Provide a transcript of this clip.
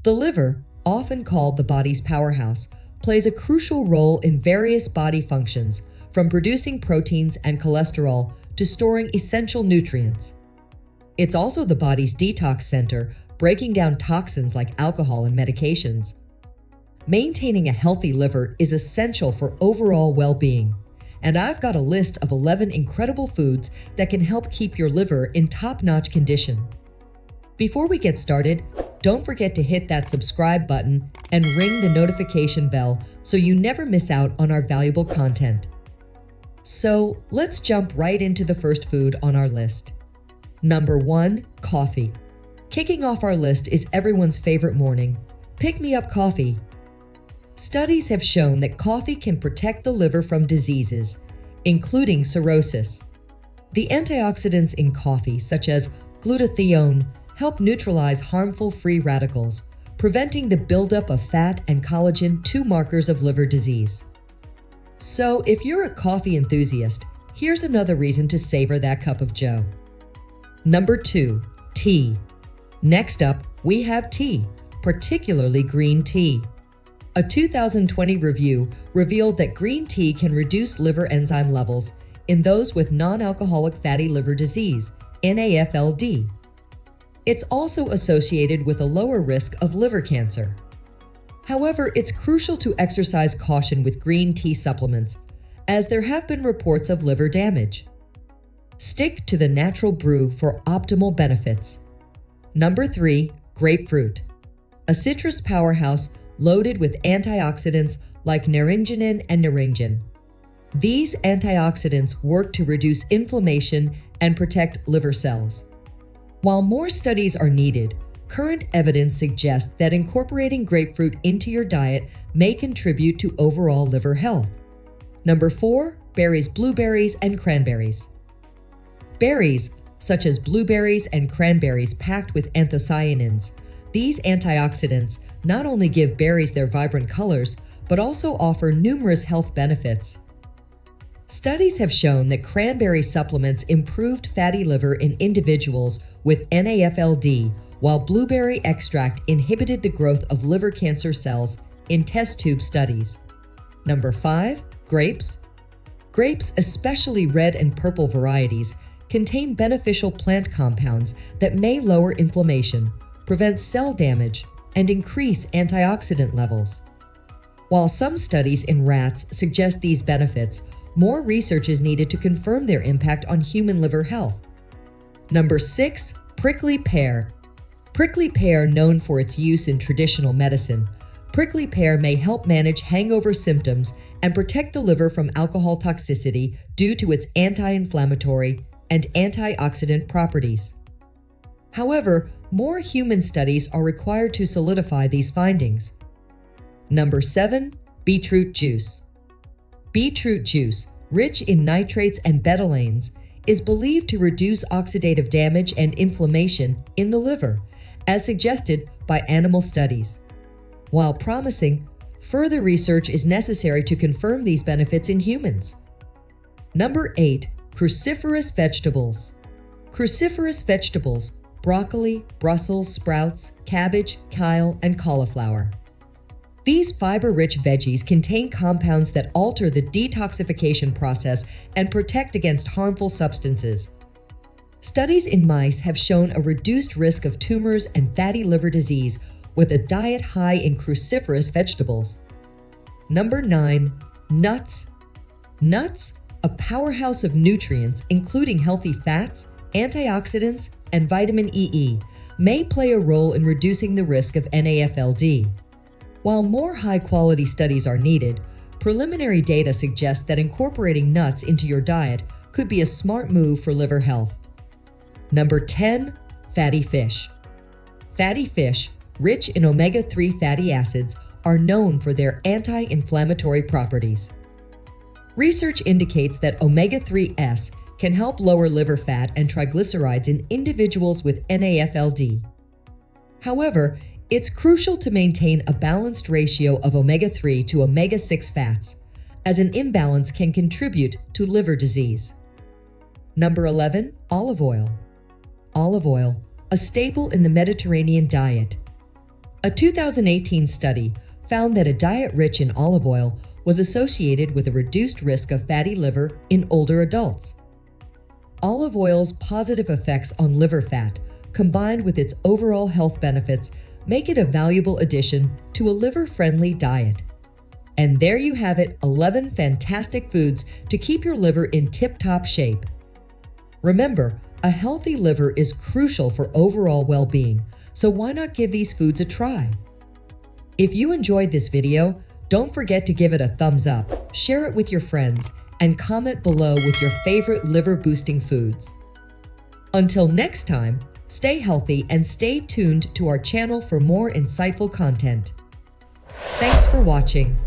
The liver, often called the body's powerhouse, plays a crucial role in various body functions, from producing proteins and cholesterol to storing essential nutrients. It's also the body's detox center, breaking down toxins like alcohol and medications. Maintaining a healthy liver is essential for overall well-being, and I've got a list of 11 incredible foods that can help keep your liver in top-notch condition. Before we get started, don't forget to hit that subscribe button and ring the notification bell so you never miss out on our valuable content. So let's jump right into the first food on our list. Number 1, coffee. Kicking off our list is everyone's favorite morning, pick-me-up coffee. Studies have shown that coffee can protect the liver from diseases, including cirrhosis. The antioxidants in coffee, such as glutathione, help neutralize harmful free radicals, preventing the buildup of fat and collagen, two markers of liver disease. So, if you're a coffee enthusiast, here's another reason to savor that cup of joe. Number 2, tea. Next up, we have tea, particularly green tea. A 2020 review revealed that green tea can reduce liver enzyme levels in those with non-alcoholic fatty liver disease, NAFLD. It's also associated with a lower risk of liver cancer. However, it's crucial to exercise caution with green tea supplements, as there have been reports of liver damage. Stick to the natural brew for optimal benefits. Number 3, grapefruit. A citrus powerhouse loaded with antioxidants like naringenin and naringin. These antioxidants work to reduce inflammation and protect liver cells. While more studies are needed, current evidence suggests that incorporating grapefruit into your diet may contribute to overall liver health. Number 4, berries, blueberries, and cranberries. Berries, such as blueberries and cranberries packed with anthocyanins. These antioxidants not only give berries their vibrant colors, but also offer numerous health benefits. Studies have shown that cranberry supplements improved fatty liver in individuals with NAFLD, while blueberry extract inhibited the growth of liver cancer cells in test tube studies. Number 5, grapes. Grapes, especially red and purple varieties, contain beneficial plant compounds that may lower inflammation, prevent cell damage, and increase antioxidant levels. While some studies in rats suggest these benefits, more research is needed to confirm their impact on human liver health. Number 6, prickly pear. Prickly pear, known for its use in traditional medicine, prickly pear may help manage hangover symptoms and protect the liver from alcohol toxicity due to its anti-inflammatory and antioxidant properties. However, more human studies are required to solidify these findings. Number 7, beetroot juice. Beetroot juice, rich in nitrates and betalains, is believed to reduce oxidative damage and inflammation in the liver, as suggested by animal studies. While promising, further research is necessary to confirm these benefits in humans. Number 8, cruciferous vegetables. Cruciferous vegetables, broccoli, Brussels sprouts, cabbage, kale, and cauliflower. These fiber-rich veggies contain compounds that alter the detoxification process and protect against harmful substances. Studies in mice have shown a reduced risk of tumors and fatty liver disease with a diet high in cruciferous vegetables. Number 9, nuts. Nuts, a powerhouse of nutrients including healthy fats, antioxidants, and vitamin E, may play a role in reducing the risk of NAFLD. While more high-quality studies are needed, preliminary data suggests that incorporating nuts into your diet could be a smart move for liver health. Number 10, fatty fish. Fatty fish, rich in omega-3 fatty acids, are known for their anti-inflammatory properties. Research indicates that omega-3s can help lower liver fat and triglycerides in individuals with NAFLD. However, it's crucial to maintain a balanced ratio of omega-3 to omega-6 fats, as an imbalance can contribute to liver disease. Number 11, olive oil. Olive oil, a staple in the Mediterranean diet. A 2018 study found that a diet rich in olive oil was associated with a reduced risk of fatty liver in older adults. Olive oil's positive effects on liver fat, combined with its overall health benefits, make it a valuable addition to a liver-friendly diet. And there you have it, 11 fantastic foods to keep your liver in tip-top shape. Remember, a healthy liver is crucial for overall well-being, so why not give these foods a try? If you enjoyed this video, don't forget to give it a thumbs up, share it with your friends, and comment below with your favorite liver-boosting foods. Until next time, stay healthy and stay tuned to our channel for more insightful content. Thanks for watching.